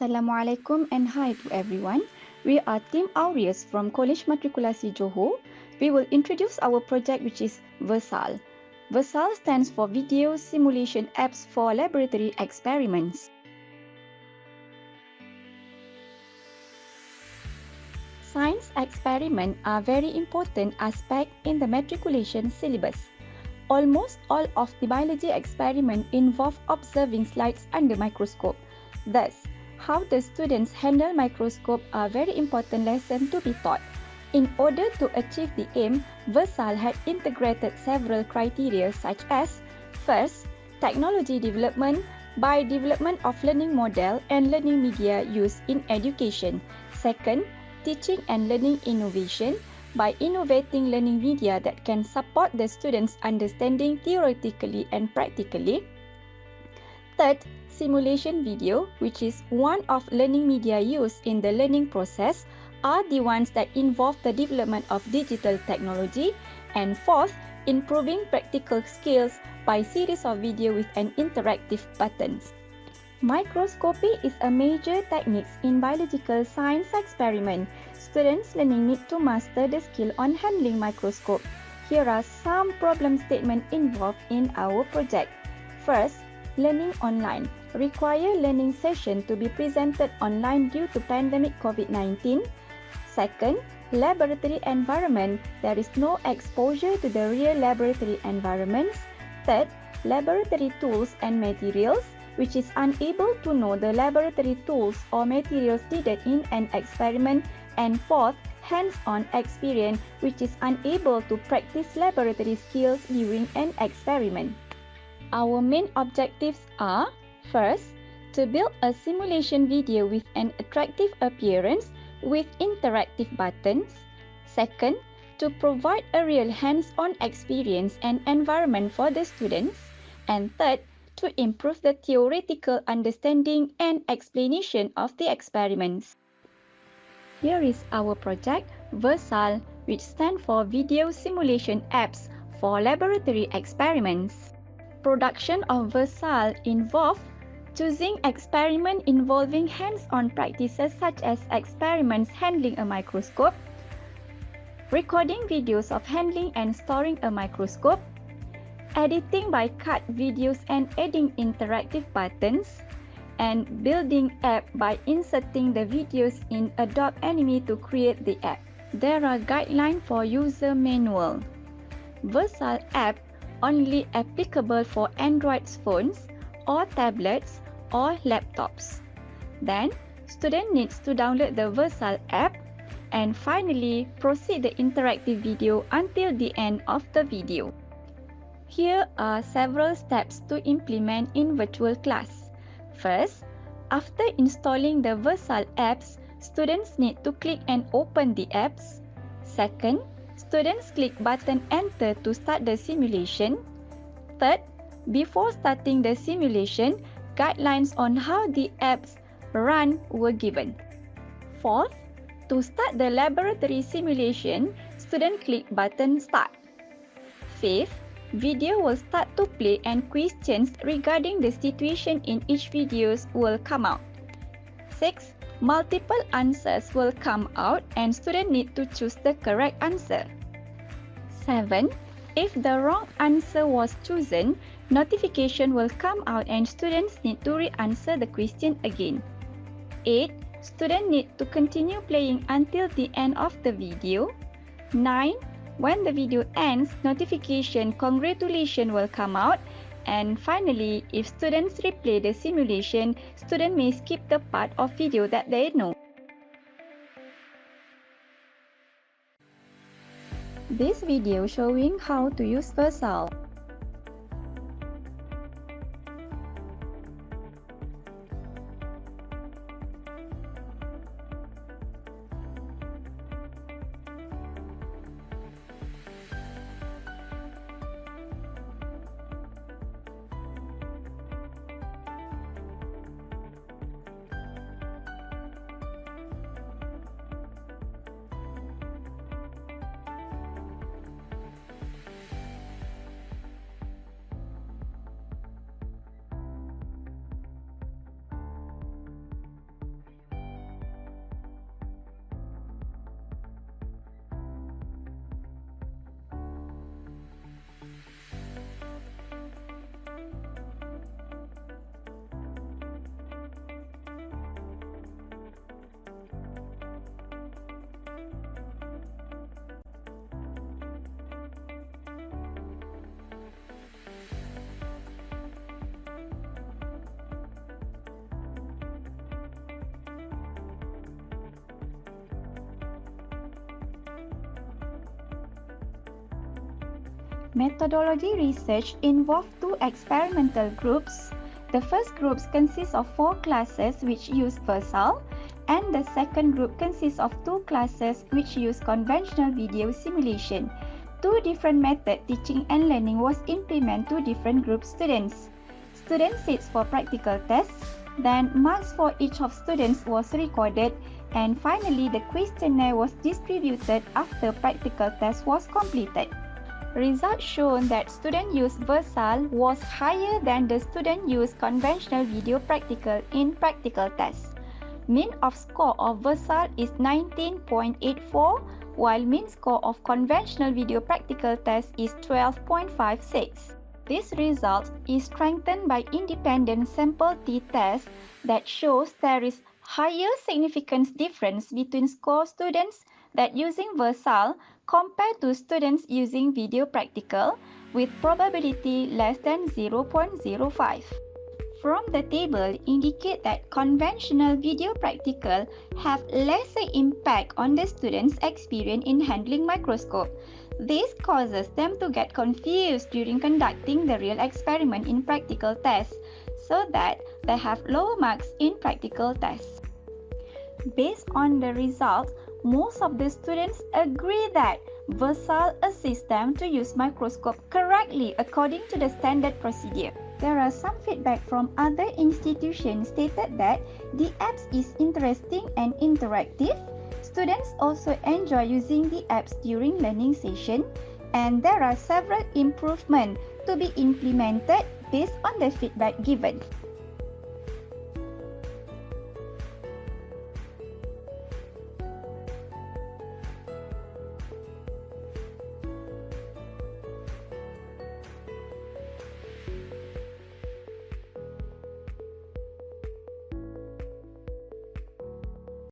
Assalamualaikum and hi to everyone. We are Team AUREUS from KOLEJ MATRIKULASI Johor. We will introduce our project which is V.S.A.L. V.S.A.L stands for Video Simulation Apps for Laboratory Experiments. Science experiments are very important aspect in the matriculation syllabus. Almost all of the biology experiments involve observing slides under microscope. Thus, how the students handle microscope are very important lesson to be taught. In order to achieve the aim, V.S.A.L had integrated several criteria such as: first, technology development by development of learning model and learning media used in education. Second, teaching and learning innovation by innovating learning media that can support the students' understanding theoretically and practically. Third, simulation video, which is one of learning media used in the learning process, are the ones that involve the development of digital technology. And fourth, improving practical skills by series of video with an interactive buttons. Microscopy is a major technique in biological science experiment. Students learning need to master the skill on handling microscope. Here are some problem statements involved in our project. First, learning online. Require learning session to be presented online due to pandemic COVID-19. Second, laboratory environment. There is no exposure to the real laboratory environments. Third, laboratory tools and materials, which is unable to know the laboratory tools or materials needed in an experiment. And fourth, hands-on experience, which is unable to practice laboratory skills during an experiment. Our main objectives are: first, to build a simulation video with an attractive appearance with interactive buttons. Second, to provide a real hands-on experience and environment for the students. And third, to improve the theoretical understanding and explanation of the experiments. Here is our project, V.S.A.L, which stands for Video Simulation Apps for Laboratory Experiments. Production of V.S.A.L involves choosing experiment involving hands-on practices such as experiments handling a microscope, recording videos of handling and storing a microscope, editing by cut videos and adding interactive buttons, and building app by inserting the videos in Adobe Anime to create the app. There are guidelines for user manual. V.S.A.L app only applicable for Android phones or tablets or laptops. Then, student needs to download the V.S.A.L app and finally proceed the interactive video until the end of the video. Here are several steps to implement in virtual class. First, after installing the V.S.A.L apps, students need to click and open the apps. Second, students click button enter to start the simulation. Third, before starting the simulation, guidelines on how the apps run were given. Fourth, to start the laboratory simulation, student click button start. Fifth, video will start to play and questions regarding the situation in each videos will come out. Sixth, multiple answers will come out and student need to choose the correct answer. 7. If the wrong answer was chosen, notification will come out and students need to re-answer the question again. 8. Students need to continue playing until the end of the video. 9. When the video ends, notification congratulations will come out. And finally, if students replay the simulation, students may skip the part of video that they know. This video showing how to use V.S.A.L. Methodology research involved two experimental groups. The first group consists of 4 classes which use V.S.A.L, and the second group consists of 2 classes which use conventional video simulation. 2 different methods teaching and learning was implemented to different group students. Student seats for practical tests, then marks for each of students was recorded, and finally the questionnaire was distributed after practical test was completed. Results shown that student use V.S.A.L was higher than the student use conventional video practical in practical tests. Mean of score of V.S.A.L is 19.84, while mean score of conventional video practical test is 12.56. This result is strengthened by independent sample t-test that shows there is higher significance difference between score students that using V.S.A.L compared to students using video practical with probability less than 0.05. From the table indicate that conventional video practical have lesser impact on the students' experience in handling microscope. This causes them to get confused during conducting the real experiment in practical tests, so that they have lower marks in practical tests. Based on the results, most of the students agree that V.S.A.L assists them to use microscope correctly according to the standard procedure. There are some feedback from other institutions stated that the apps is interesting and interactive. Students also enjoy using the apps during learning session, and there are several improvements to be implemented based on the feedback given.